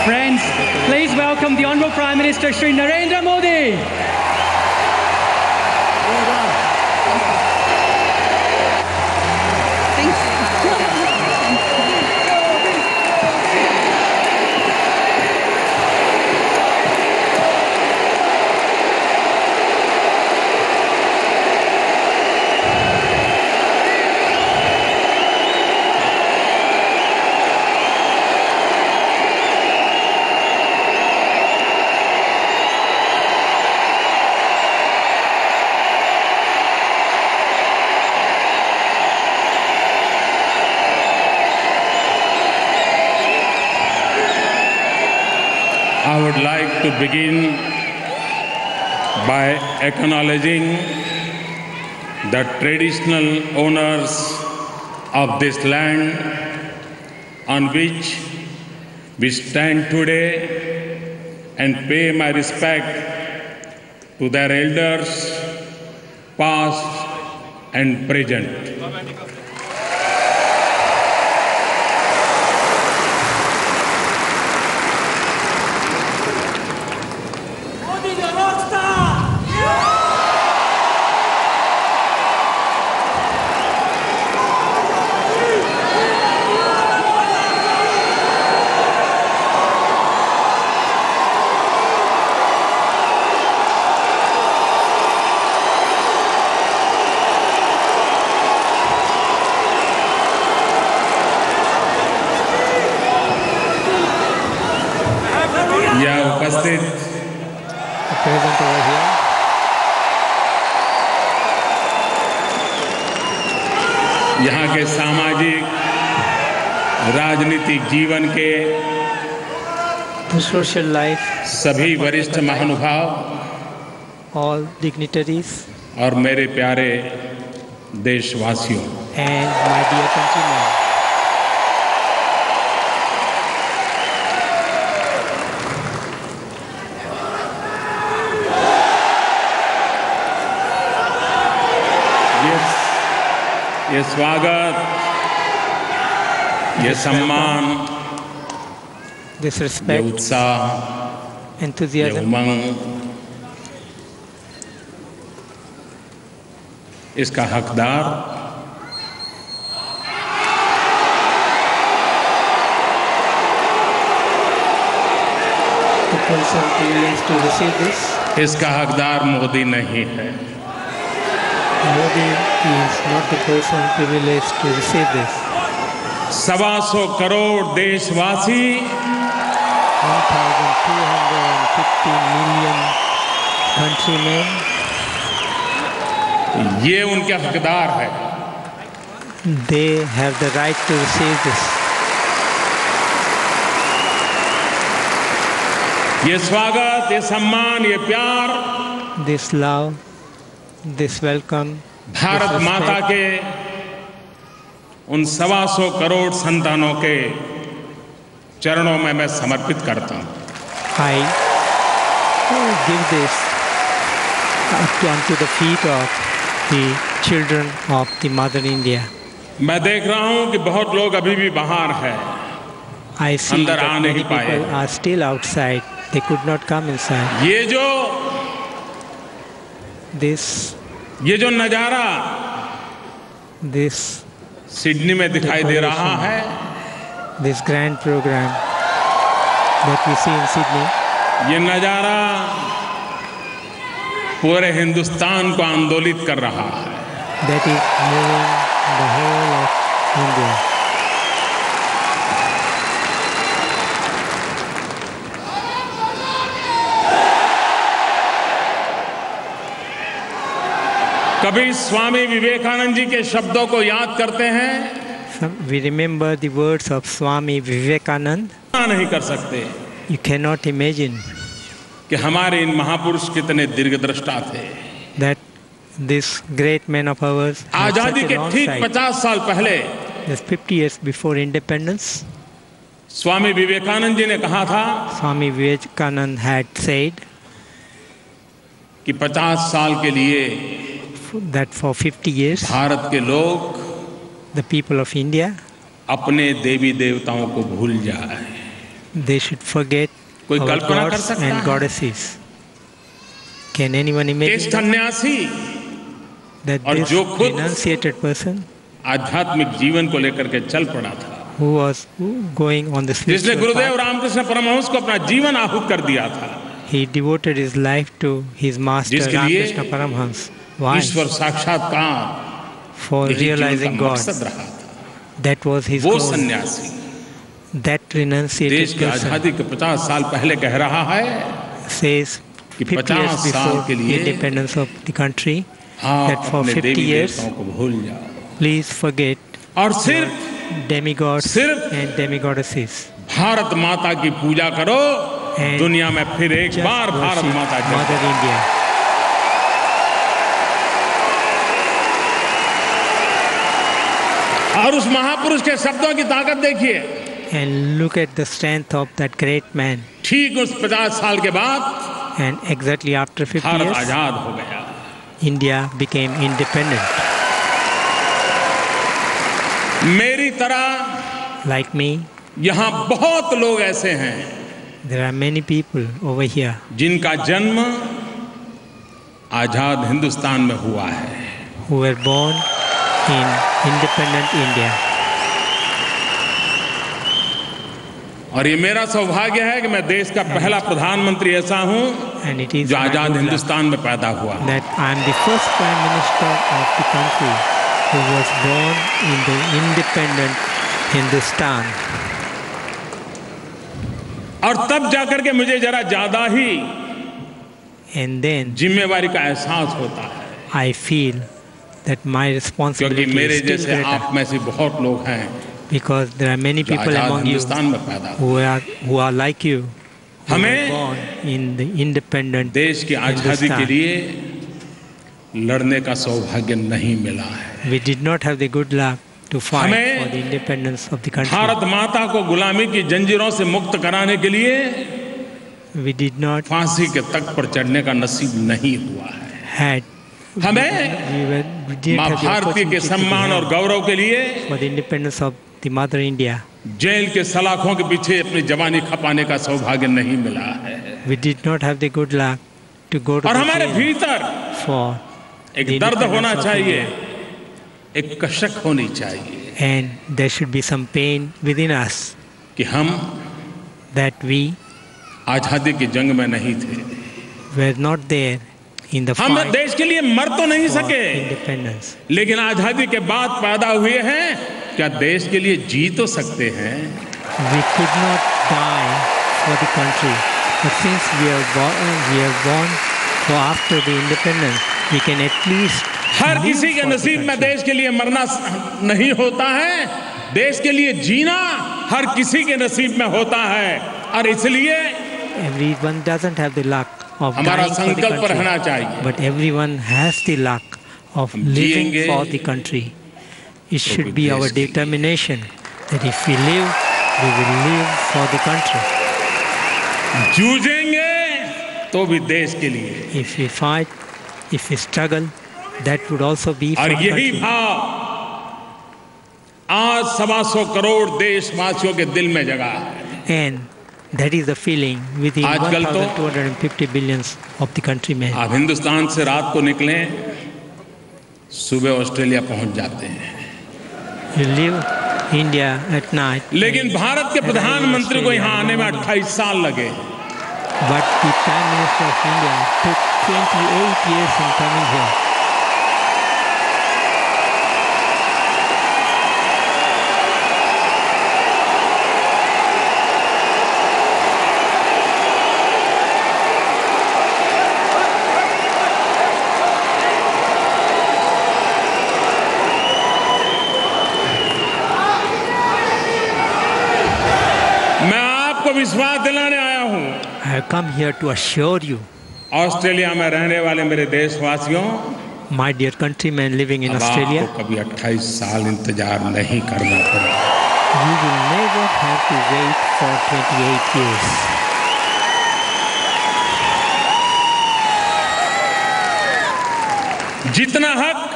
Friends, please welcome the Honourable Prime Minister Shri Narendra Modi. I would like to begin by acknowledging the traditional owners of this land on which we stand today and pay my respect to their elders, past and present. उपस्थित यहाँ के सामाजिक राजनीतिक जीवन के social life, सभी वरिष्ठ महानुभाव, all dignitaries, और मेरे प्यारे देशवासियों, and my dear countrymen. ये स्वागत, ये सम्मान, this ये respect, उत्साह, ये enthusiasm, उमंग, इसका हकदार the person privileged to receive this. इसका हकदार मोदी नहीं है। Modi is not the person privileged to receive this. 125 crore देशवासी 1,250 million countrymen, ये उनके हकदार है। they have the right to receive this. ये स्वागत, ये सम्मान, ये प्यार This love, this welcome, Bharat this माता respect, के उन 125 करोड़ संतानों के चरणों में मैं समर्पित करता हूँ। I give this unto the feet of the children of the Mother India. मैं देख रहा हूँ कि बहुत लोग अभी भी बाहर हैं, I see अंदर आ that नहीं many पाए। people are still outside. They could not come inside. ये जो नजारा This सिडनी में दिखाई दे रहा है, this grand program that we see in Sydney, ये नजारा पूरे हिंदुस्तान को आंदोलित कर रहा है। that is moving the whole of India. कभी स्वामी विवेकानंद जी के शब्दों को याद करते हैं, We remember the words of Swami Vivekananda. नहीं कर सकते You cannot imagine कि हमारे इन महापुरुष कितने दीर्घदृष्टा थे। that this great man of ours had आजादी such के a long ठीक sight. 50 साल पहले Just 50 years before independence, Swami Vivekananda ji ने कहा था Swami Vivekananda had said कि 50 साल के लिए that for 50 years भारत के लोग the people of India अपने देवी देवताओं को भूल जाए। they should forget कोई our कल्पना कर gods सकता and है goddesses. Can anyone एक imagine सन्यासी that और this जो खुद renunciated person आध्यात्मिक जीवन को लेकर के चल पड़ा था, who was going on the जिसने spiritual गुरुदेव path, रामकृष्ण परमहंस को अपना जीवन आहूत कर दिया था, he devoted his life to his master जिसके लिए Ramakrishna Paramhans. Why? ईश्वर साक्षात्कार For यही जीवन realizing का God. मकसद रहा था। That was his वो goal. सन्यासी That renunciated देश की person आजादी के 50 साल पहले कह रहा है says कि 50 50 years साल before के the लिए independence of the country, आप that for अपने 50 देवी years, देवताओं को भूल जाओ please forget और सिर्फ demigods सिर्फ and demigoddesses. भारत माता की पूजा करो, And दुनिया में फिर एक Just बार भारत worship माता की Mother India. और उस महापुरुष के शब्दों की ताकत देखिए। And look at the strength of that great man. ठीक उस 50 साल के बाद And exactly after 50 Bharat years, आजाद हो गया। India became independent. मेरी तरह Like me, यहाँ बहुत लोग ऐसे हैं there are many people over here जिनका जन्म आजाद हिंदुस्तान में हुआ है, who were born in independent India. और ये मेरा सौभाग्य है कि मैं देश का पहला प्रधानमंत्री ऐसा हूं And it is जो my Azad good luck Hindustan में पैदा हुआ। that I am the first Prime Minister of the country who was born in the independent Hindustan. और तब जाकर के मुझे जरा ज्यादा ही And then जिम्मेवारी का एहसास होता है, I feel that my क्योंकि responsibility मेरे is still जैसे greater आप में से बहुत लोग हैं because there are many जो people Azad among you Hindustan में पैदा हुए। who are like you, who were हमें born in the independent देश की आजादी के Hindustan. लिए लड़ने का सौभाग्य नहीं मिला है। We did not have the good luck to fight हमें for the independence of the country. Bharat माता को गुलामी की जंजीरों से मुक्त कराने के लिए We did not फांसी के तख्त पर चढ़ने का नसीब नहीं हुआ है। had हमें we didn't माँ have the भारती के opportunity to सम्मान और have गौरव के लिए for the independence of the mother India. Jail के सलाखों के पीछे अपनी जवानी खपाने का सौभाग्य नहीं मिला है। We did not have the good luck to go to और the हमारे jail भीतर for एक the दर्द independence होना of चाहिए, India. एक कशक होनी चाहिए And there should be some pain within us कि हम that we आजादी की जंग में नहीं थे। were not there in the हम fight देश के लिए मर तो नहीं for सके, independence. लेकिन आजादी के बाद पैदा हुए हैं, क्या देश के लिए जी तो सकते हैं? We could not die for the country, but since we are born for after the independence, we can at least her live किसी के for the नसीब में country. देश के लिए मरना नहीं होता है, देश के लिए जीना हर किसी के नसीब में होता है। और इसलिए Everyone doesn't have the luck of हमारा dying for the संकल्प रहना country, चाहिए। but everyone has the luck of हम living जिएंगे, for the country. It should भी be देश our के लिए। determination that if we live, we will live for the country. जूझेंगे तो भी देश के लिए। If we fight, if we struggle, that would also be for और the यही country. भाव आज 125 करोड़ देशवासियों के दिल में जगा है। And that is the feeling within आजकल तो 1,250 billions of the countrymen. आप हिंदुस्तान से रात को निकलें, सुबह ऑस्ट्रेलिया पहुंच जाते हैं, You leave India at night. लेकिन भारत के प्रधानमंत्री को यहाँ आने में 28 साल लगे। But the Prime Minister of India took 28 years in coming here. मैं आपको विश्वास दिलाने आया हूँ, I have come here to assure you, Australia में रहने वाले मेरे देशवासियों, my dear countrymen living in अब Australia, आपको कभी 28 साल इंतजार नहीं करना पड़ेगा। you will never have to wait for 28 years. जितना हक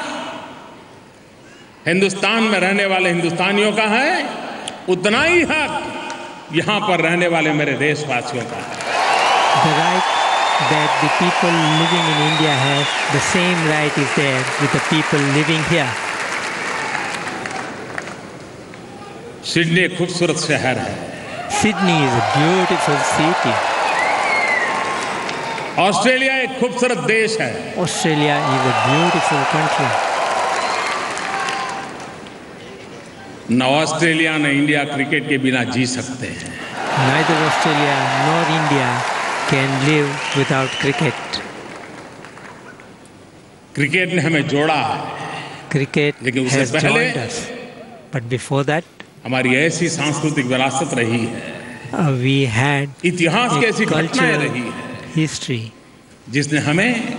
हिंदुस्तान में रहने वाले हिंदुस्तानियों का है, उतना ही हक यहां पर रहने वाले मेरे देशवासियों का है। The right that the people living in India have, the same right is there with the people living here. Sydney एक खूबसूरत शहर है। Sydney is a beautiful city. Australia एक खूबसूरत देश है। Australia is a beautiful country. न Australia न इंडिया क्रिकेट के बिना जी सकते हैं। Neither Australia nor India can live without cricket. Cricket ने हमें जोड़ा है, Cricket लेकिन उससे has पहले joined us. But before that, हमारी ऐसी सांस्कृतिक विरासत रही है, we had इतिहास की a ऐसी घटनाएं cultural रही है history जिसने हमें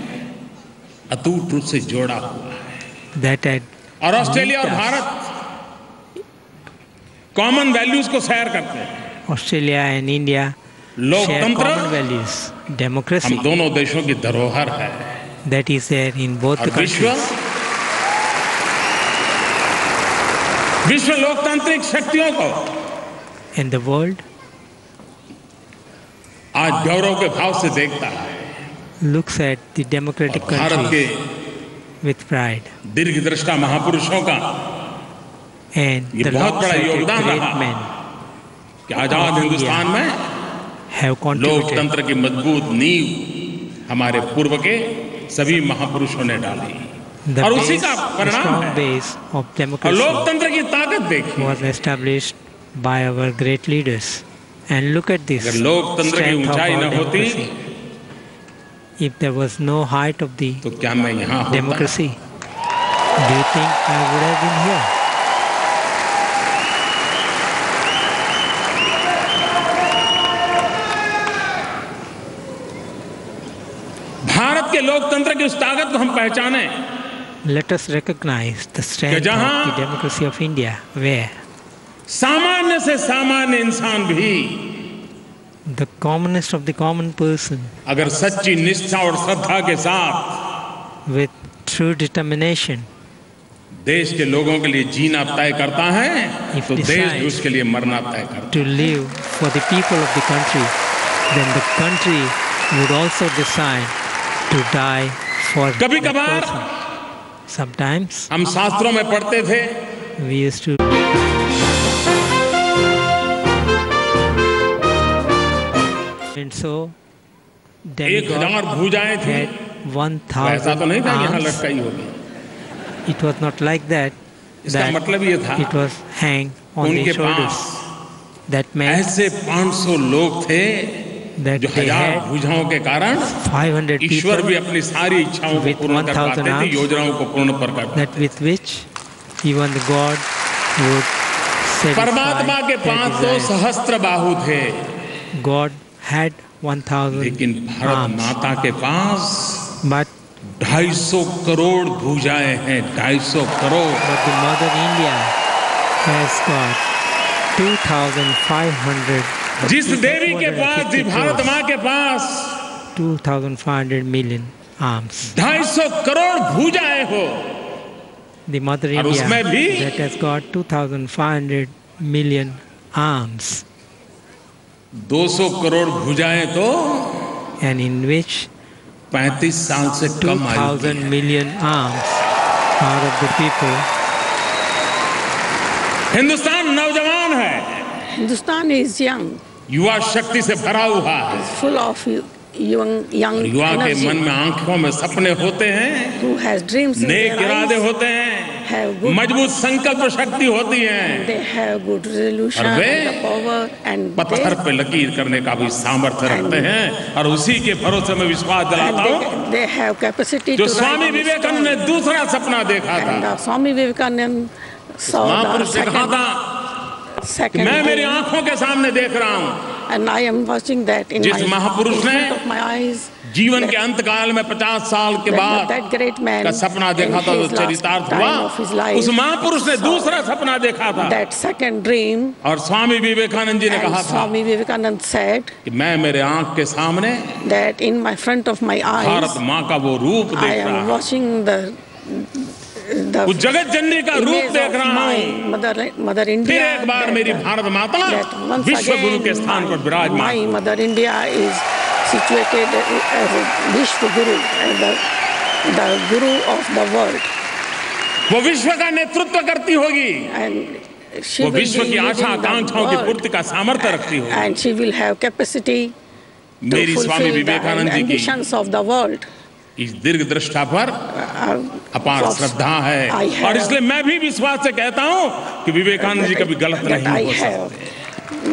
अटूट रूप से जोड़ा हुआ है। that had और ऑस्ट्रेलिया और linked us. Bharat common values को शेयर करते हैं। Australia and India share लोकतंत्र common values. Democracy, हम दोनों देशों की धरोहर है। that is there in both और the countries. विश्व लोकतांत्रिक शक्तियों को And the world आज गौरव के भाव से देखता है। looks at the democratic और भारत के countries with pride. दीर्घदृष्टा महापुरुषों का And ये the बहुत बड़ा long-sighted योगदान great रहा men कि आजाद हिंदुस्तान में have contributed. लोकतंत्र की मजबूत नींव हमारे पूर्व के सभी महापुरुषों ने डाली। The और उसी base, का the परिणाम strong है। base of और democracy लोकतंत्र की ताकत देखिए। was established by our great leaders. And look at this अगर लोकतंत्र की strength of ऊंचाई our न होती democracy. If there was no height of the तो क्या मैं यहाँ होता? democracy, do you think I would have been here? Bharat के लोकतंत्र की उस ताकत को हम पहचाने Let us recognize the strength of जहाँ- the democracy of India, where सामान्य से सामान्य इंसान भी the commonest of the common person, अगर सच्ची निष्ठा और श्रद्धा के साथ with true determination, देश के लोगों के लिए जीना तय करता है If तो देश decides भी उसके लिए मरना तय करता to live for the people of the country, then the country would also decide to die for है। कभी that कभार person. Sometimes हम शास्त्रों में पढ़ते थे we used to and so 1000 भुजाएं थी। had ऐसा तो नहीं 1,000 था यहाँ arms. लटकाई होगी। It was not like that. इसका That मतलब ये था it was hang on उनके their shoulders. Pass That meant ऐसे 500 लोग थे that जो they 1000 had भुजाओं के कारण 500 ईश्वर भी people अपनी सारी इच्छाओं को with पूर्ण कर 1000 पाते थे, arms, योजनाओं को पूर्ण पर कर that with which even the God would परमात्मा के satisfy पास their तो desires. सहस्त्र बाहु थे, God had 1,000 लेकिन भारत arms, माता के पास but 250 करोड़ भुजाएं हैं। 250 crore. the Mother India has got 2,500. जिस देवी के पास, जिस भारत माँ के पास 2,500 million arms. 250 करोड़ भुजाएं हो, The Mother और India उसमें भी that has got 2,500 million arms, 200 crore भुजाएं तो and in which 35 साल से कम आयु 2,000 million arms out of the people. Hindustan नौजवान है, Hindustan is young, युवा शक्ति से भरा हुआ है। full of young युवा के energy, मन में आंखों में सपने होते हैं, who has dreams in neck their इरादे eyes, होते हैं, have good, मजबूत संकल्प शक्ति होती है, they have good resolution, और वे the power, and पत्थर पे लकीर करने का भी सामर्थ्य रखते हैं। और उसी के भरोसे में विश्वास दिलाता हूँ, they have capacity जो to Swami write on the Vivekananda ने stone. दूसरा सपना देखा था। And Swami Vivekananda saw the महापुरुष ने कहा था कि second मैं मेरी dream, आंखों के सामने देख रहा हूँ, and I am watching that in जिस my, महापुरुष in front ने of my eyes. जीवन के अंत काल में 50 साल के बाद That great man का सपना in देखा था, his जो last चरितार्थ time हुआ। of his life उस महापुरुष ने saw दूसरा सपना देखा था, that second dream, और स्वामी विवेकानंद जी ने कहा and था Swami Vivekananda said कि मैं मेरे आंख के सामने that in my front of my eyes Bharat माँ का वो रूप I देख रहा am हूँ। watching उस जगत जननी का रूप देख रहा हूँ। मदर इंडिया, फिर एक बार मेरी भारत माता विश्व गुरु के स्थान पर विराजमान। My mother India is situated as विश्व गुरु, the Guru of the world. वो विश्व का नेतृत्व करती होगी, वो विश्व की आशा आकांक्षाओं की पूर्ति का सामर्थ्य रखती होगी। And she will have capacity मेरी स्वामी विवेकानंद जी की एम्बिशंस ऑफ द वर्ल्ड। इस दीर्घ दृष्टा पर अपार श्रद्धा है, और इसलिए मैं भी विश्वास से कहता हूं कि विवेकानंद जी कभी गलत नहीं हो सकते।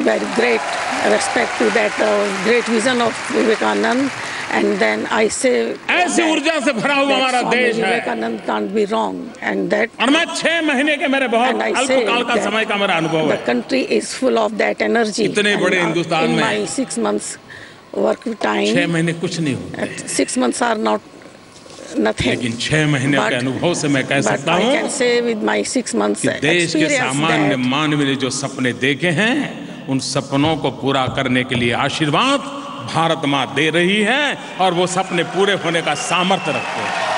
Very great respect to that great vision of Vivekanand, and then I say ऐसी ऊर्जा से भरा हुआ हमारा देश है। Vivekanand can't be wrong, and that और मैं 6 महीने के मेरे बहुत अल्पकाल का समय का मेरा अनुभव है। The country is full of that energy। इतने बड़े हिंदुस्तान में my 6 months work time, 6 महीने कुछ नहीं होते। 6 months are not nothing। लेकिन 6 महीने के अनुभव से मैं कह सकता हूँ I can say with my 6 months कि देश के सामान्य मानव ने जो सपने देखे हैं, उन सपनों को पूरा करने के लिए आशीर्वाद भारत माँ दे रही है, और वो सपने पूरे होने का सामर्थ्य रखते हैं।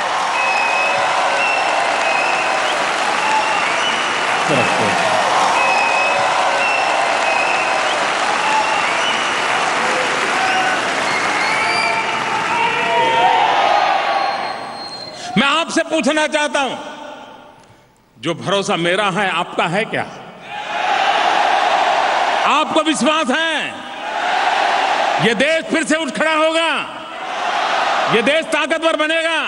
मैं आपसे पूछना चाहता हूं, जो भरोसा मेरा है आपका है क्या? आपको विश्वास है ये देश फिर से उठ खड़ा होगा, ये देश ताकतवर बनेगा,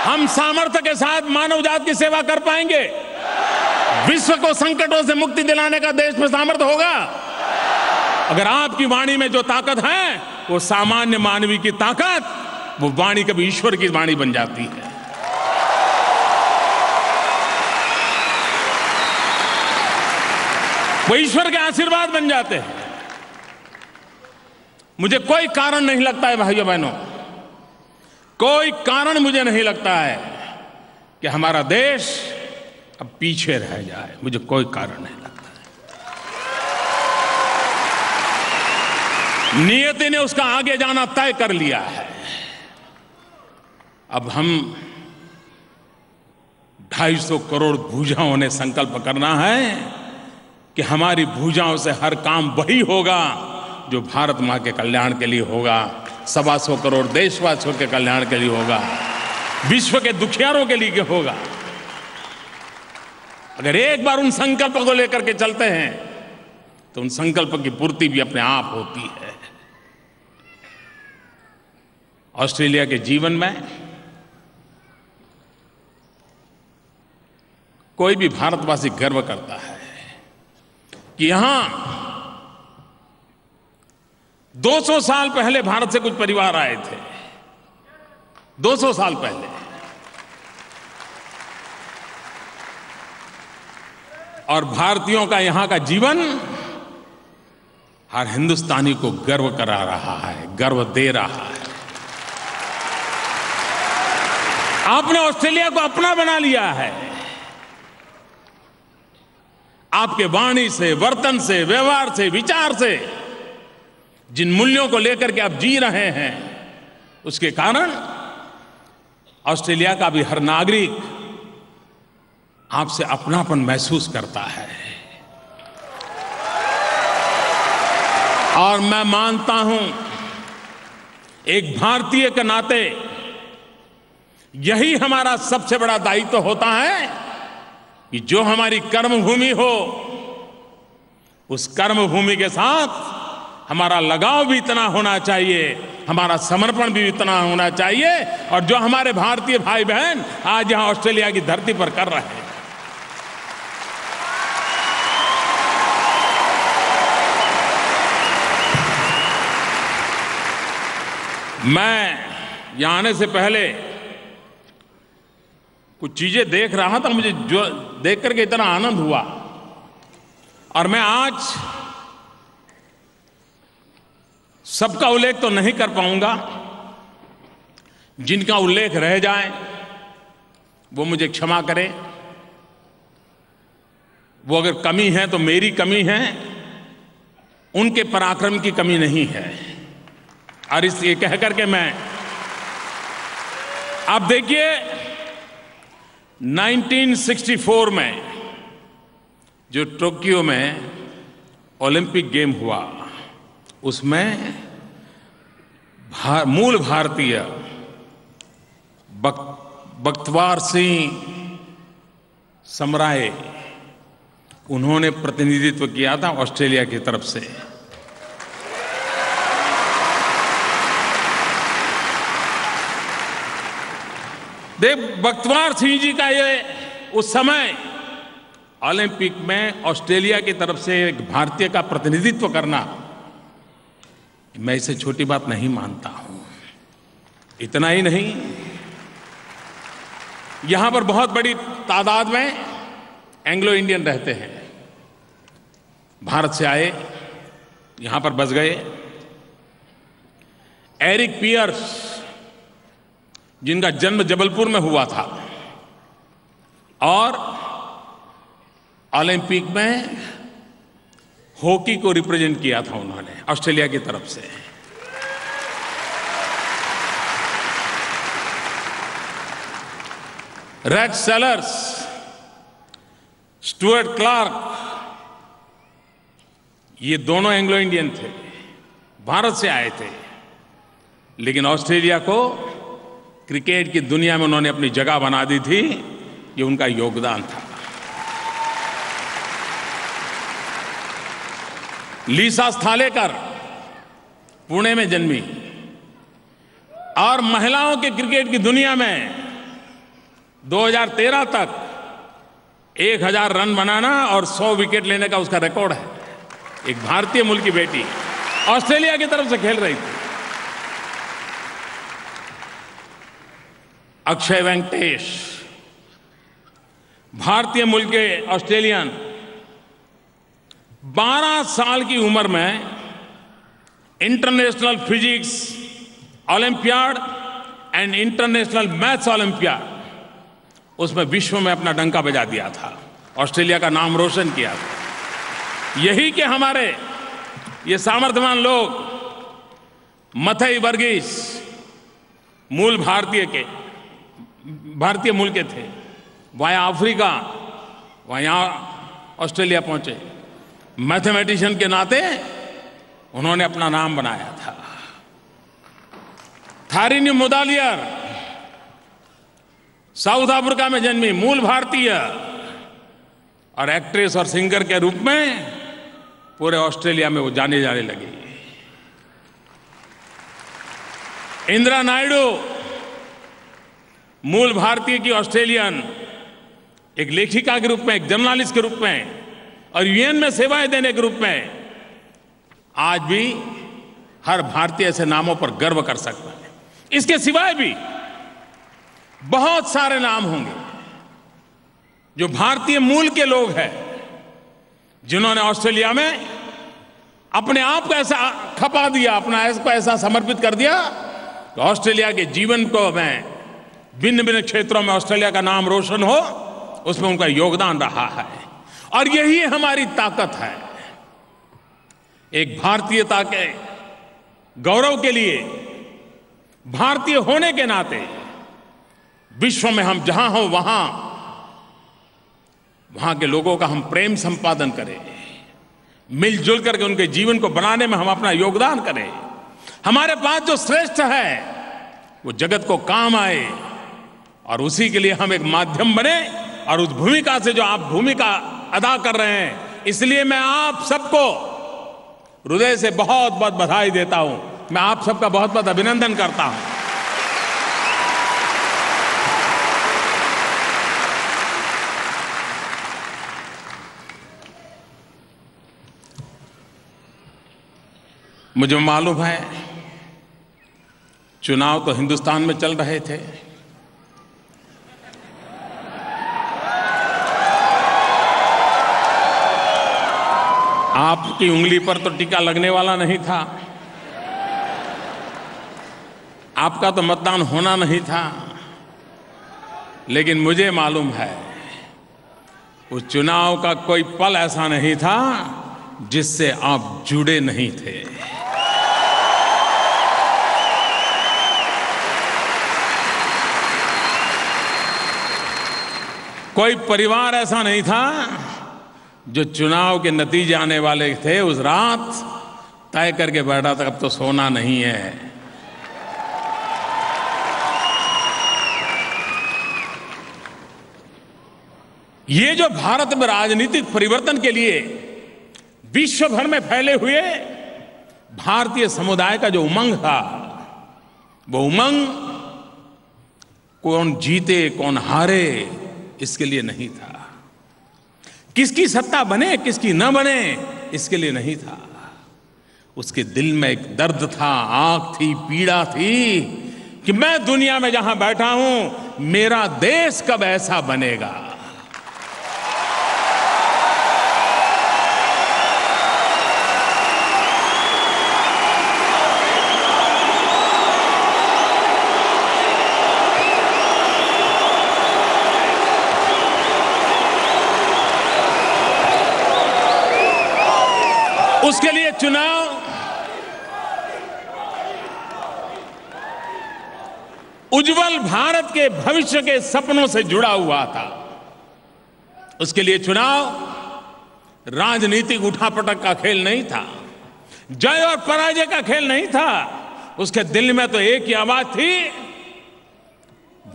हम सामर्थ्य के साथ मानव जाति की सेवा कर पाएंगे, विश्व को संकटों से मुक्ति दिलाने का देश में सामर्थ्य होगा? अगर आपकी वाणी में जो ताकत है वो सामान्य मानवी की ताकत, वो वाणी कभी ईश्वर की वाणी बन जाती है। वो ईश्वर के आशीर्वाद बन जाते हैं। मुझे कोई कारण नहीं लगता है भाइयों बहनों, कोई कारण मुझे नहीं लगता है कि हमारा देश अब पीछे रह जाए। मुझे कोई कारण नहीं लगता है। नियति ने उसका आगे जाना तय कर लिया है। अब हम 250 करोड़ भुजाओं ने संकल्प करना है कि हमारी भुजाओं से हर काम वही होगा जो भारत मां के कल्याण के लिए होगा, 125 करोड़ देशवासियों के कल्याण के लिए होगा, विश्व के दुखियारों के लिए होगा। अगर एक बार उन संकल्प को लेकर के चलते हैं तो उन संकल्प की पूर्ति भी अपने आप होती है। ऑस्ट्रेलिया के जीवन में कोई भी भारतवासी गर्व करता है कि यहां 200 साल पहले भारत से कुछ परिवार आए थे। 200 साल पहले, और भारतीयों का यहां का जीवन हर हिंदुस्तानी को गर्व करा रहा है, गर्व दे रहा है। आपने ऑस्ट्रेलिया को अपना बना लिया है। आपके वाणी से, वर्तन से, व्यवहार से, विचार से जिन मूल्यों को लेकर के आप जी रहे हैं, उसके कारण ऑस्ट्रेलिया का भी हर नागरिक आपसे अपनापन महसूस करता है। और मैं मानता हूं एक भारतीय के नाते यही हमारा सबसे बड़ा दायित्व होता है कि जो हमारी कर्मभूमि हो, उस कर्मभूमि के साथ हमारा लगाव भी इतना होना चाहिए, हमारा समर्पण भी इतना होना चाहिए, और जो हमारे भारतीय भाई बहन आज यहां ऑस्ट्रेलिया की धरती पर कर रहे हैं। मैं यहां आने से पहले कुछ चीजें देख रहा था, मुझे जो देख करके इतना आनंद हुआ, और मैं आज सबका उल्लेख तो नहीं कर पाऊंगा। जिनका उल्लेख रह जाए वो मुझे क्षमा करें। वो अगर कमी है तो मेरी कमी है, उनके पराक्रम की कमी नहीं है। और इसलिए कह करके मैं, आप देखिए, 1964 में जो टोक्यो में ओलंपिक गेम हुआ, उसमें मूल भारतीय बख्तवार सिंह समराय, उन्होंने प्रतिनिधित्व किया था ऑस्ट्रेलिया की तरफ से। देख, बख्तवार सिंह जी का ये उस समय ओलंपिक में ऑस्ट्रेलिया की तरफ से एक भारतीय का प्रतिनिधित्व करना, मैं इसे छोटी बात नहीं मानता हूं। इतना ही नहीं, यहां पर बहुत बड़ी तादाद में एंग्लो इंडियन रहते हैं, भारत से आए, यहां पर बस गए। एरिक पियर्स, जिनका जन्म जबलपुर में हुआ था और ओलंपिक में हॉकी को रिप्रेजेंट किया था उन्होंने ऑस्ट्रेलिया की तरफ से। रेक्स सेलर्स, स्टुअर्ट क्लार्क, ये दोनों एंग्लो इंडियन थे, भारत से आए थे, लेकिन ऑस्ट्रेलिया को क्रिकेट की दुनिया में उन्होंने अपनी जगह बना दी थी। ये उनका योगदान था। लीसा स्थालेकर पुणे में जन्मी और महिलाओं के क्रिकेट की दुनिया में 2013 तक 1000 रन बनाना और 100 विकेट लेने का उसका रिकॉर्ड है। एक भारतीय मूल की बेटी ऑस्ट्रेलिया की तरफ से खेल रही थी। अक्षय वेंकटेश, भारतीय मूल के ऑस्ट्रेलियन, 12 साल की उम्र में international physics olympiad and international maths olympiad, उसमें विश्व में अपना डंका बजा दिया था, ऑस्ट्रेलिया का नाम रोशन किया था। यही के हमारे ये सामर्थ्यवान लोग, मथई वर्गीस मूल भारतीय मूल के थे, वाया अफ्रीका, वहाँ ऑस्ट्रेलिया पहुंचे। मैथमेटिशियन के नाते उन्होंने अपना नाम बनाया था। थारिनी मुदालियर साउथ अफ्रीका में जन्मी, मूल भारतीय, और एक्ट्रेस और सिंगर के रूप में पूरे ऑस्ट्रेलिया में वो जाने लगी। इंदिरा नायडू, मूल भारतीय की ऑस्ट्रेलियन, एक लेखिका के रूप में, एक जर्नलिस्ट के रूप में और यूएन में सेवाएं देने के रूप में आज भी हर भारतीय ऐसे नामों पर गर्व कर सकता है। इसके सिवाय भी बहुत सारे नाम होंगे जो भारतीय मूल के लोग हैं, जिन्होंने ऑस्ट्रेलिया में अपने आप को ऐसा खपा दिया, अपना ऐसा समर्पित कर दिया कि ऑस्ट्रेलिया के जीवन को में भिन्न भिन्न क्षेत्रों में ऑस्ट्रेलिया का नाम रोशन हो, उसमें उनका योगदान रहा है। और यही हमारी ताकत है। एक भारतीयता के गौरव के लिए, भारतीय होने के नाते विश्व में हम जहां हो वहां के लोगों का हम प्रेम संपादन करें, मिलजुल करके उनके जीवन को बनाने में हम अपना योगदान करें। हमारे पास जो श्रेष्ठ है वो जगत को काम आए और उसी के लिए हम एक माध्यम बने। और उस भूमिका से जो आप भूमिका अदा कर रहे हैं, इसलिए मैं आप सबको हृदय से बहुत बहुत बधाई देता हूं। मैं आप सबका बहुत बहुत अभिनंदन करता हूं। मुझे मालूम है चुनाव तो हिंदुस्तान में चल रहे थे, आपकी उंगली पर तो टीका लगने वाला नहीं था, आपका तो मतदान होना नहीं था, लेकिन मुझे मालूम है उस चुनाव का कोई पल ऐसा नहीं था जिससे आप जुड़े नहीं थे। कोई परिवार ऐसा नहीं था जो चुनाव के नतीजे आने वाले थे उस रात तय करके बैठा था अब तो सोना नहीं है। ये जो भारत में राजनीतिक परिवर्तन के लिए विश्व भर में फैले हुए भारतीय समुदाय का जो उमंग था, वो उमंग कौन जीते कौन हारे इसके लिए नहीं था, किसकी सत्ता बने किसकी न बने इसके लिए नहीं था। उसके दिल में एक दर्द था, आग थी, पीड़ा थी कि मैं दुनिया में जहां बैठा हूं मेरा देश कब ऐसा बनेगा। उसके लिए चुनाव उज्जवल भारत के भविष्य के सपनों से जुड़ा हुआ था। उसके लिए चुनाव राजनीतिक उठापटक का खेल नहीं था, जय और पराजय का खेल नहीं था। उसके दिल में तो एक ही आवाज थी,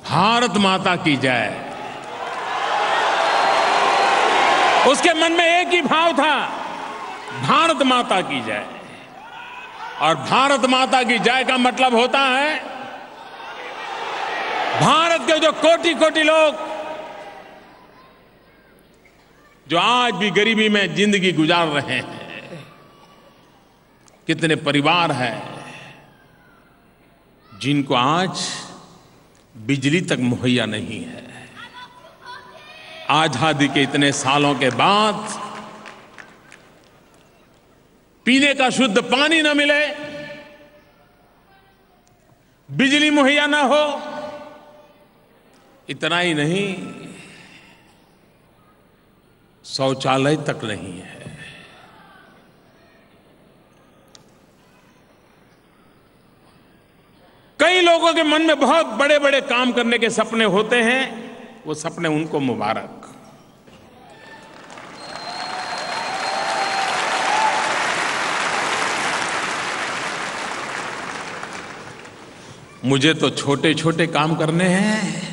भारत माता की जय। उसके मन में एक ही भाव था, भारत माता की जय। और भारत माता की जय का मतलब होता है भारत के जो कोटि कोटि लोग जो आज भी गरीबी में जिंदगी गुजार रहे हैं, कितने परिवार हैं जिनको आज बिजली तक मुहैया नहीं है। आजादी के इतने सालों के बाद पीने का शुद्ध पानी न मिले, बिजली मुहैया ना हो, इतना ही नहीं शौचालय तक नहीं है। कई लोगों के मन में बहुत बड़े बड़े काम करने के सपने होते हैं, वो सपने उनको मुबारक। मुझे तो छोटे छोटे काम करने हैं,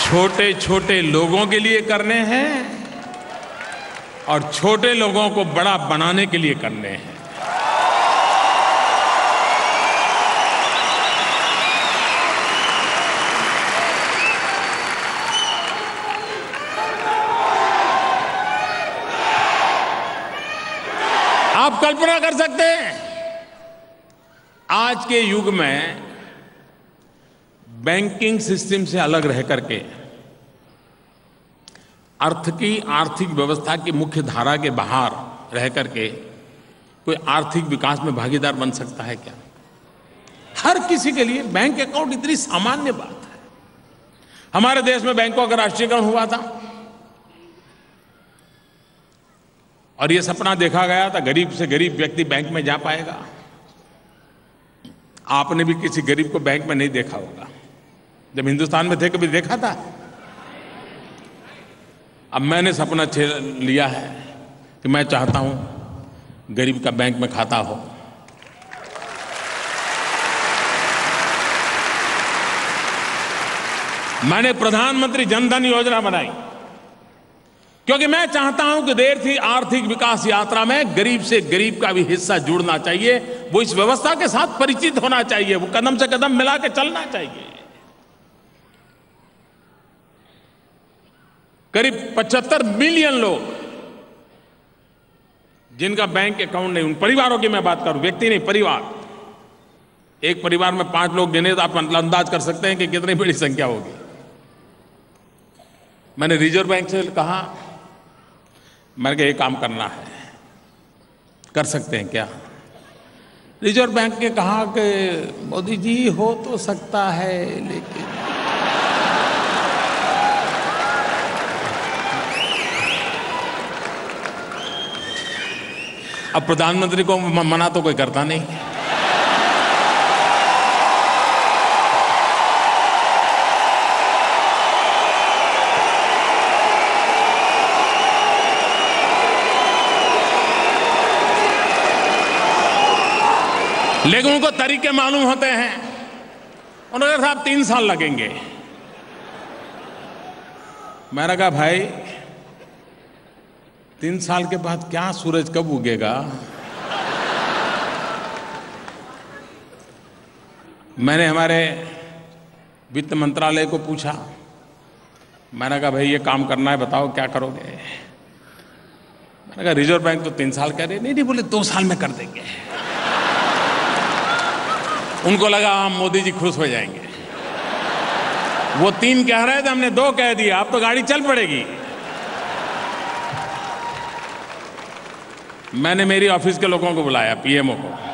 छोटे छोटे लोगों के लिए करने हैं और छोटे लोगों को बड़ा बनाने के लिए करने हैं। आप कल्पना कर सकते हैं आज के युग में बैंकिंग सिस्टम से अलग रह करके आर्थिक व्यवस्था की मुख्य धारा के बाहर रह करके कोई आर्थिक विकास में भागीदार बन सकता है क्या? हर किसी के लिए बैंक अकाउंट इतनी सामान्य बात है। हमारे देश में बैंकों का राष्ट्रीयकरण हुआ था और यह सपना देखा गया था गरीब से गरीब व्यक्ति बैंक में जा पाएगा। आपने भी किसी गरीब को बैंक में नहीं देखा होगा, जब हिंदुस्तान में थे कभी देखा था? अब मैंने सपना लिया है कि मैं चाहता हूं गरीब का बैंक में खाता हो। मैंने प्रधानमंत्री जन धन योजना बनाई क्योंकि मैं चाहता हूं कि देर थी आर्थिक विकास यात्रा में गरीब से गरीब का भी हिस्सा जुड़ना चाहिए, वो इस व्यवस्था के साथ परिचित होना चाहिए, वो कदम से कदम मिला के चलना चाहिए। करीब 75 मिलियन लोग जिनका बैंक अकाउंट नहीं, उन परिवारों की मैं बात करूं, व्यक्ति नहीं, परिवार। एक परिवार में 5 लोग गिने तो आप अंदाज कर सकते हैं कि कितनी बड़ी संख्या होगी। मैंने रिजर्व बैंक से कहा, मैंने कहा ये काम करना है, कर सकते हैं क्या? रिजर्व बैंक ने कहा कि मोदी जी हो तो सकता है, लेकिन अब प्रधानमंत्री को मना तो कोई करता नहीं। लेकिन उनको तरीके मालूम होते हैं। उन्होंने कहा साहब 3 साल लगेंगे। मैंने कहा भाई 3 साल के बाद क्या सूरज कब उगेगा? मैंने हमारे वित्त मंत्रालय को पूछा, मैंने कहा भाई ये काम करना है, बताओ क्या करोगे? मैंने कहा रिजर्व बैंक तो 3 साल कह रहे, नहीं बोले 2 साल में कर देंगे। उनको लगा हम मोदी जी खुश हो जाएंगे। वो 3 कह रहे थे, हमने 2 कह दिया, अब तो गाड़ी चल पड़ेगी। मैंने मेरी ऑफिस के लोगों को बुलाया, पीएमओ को।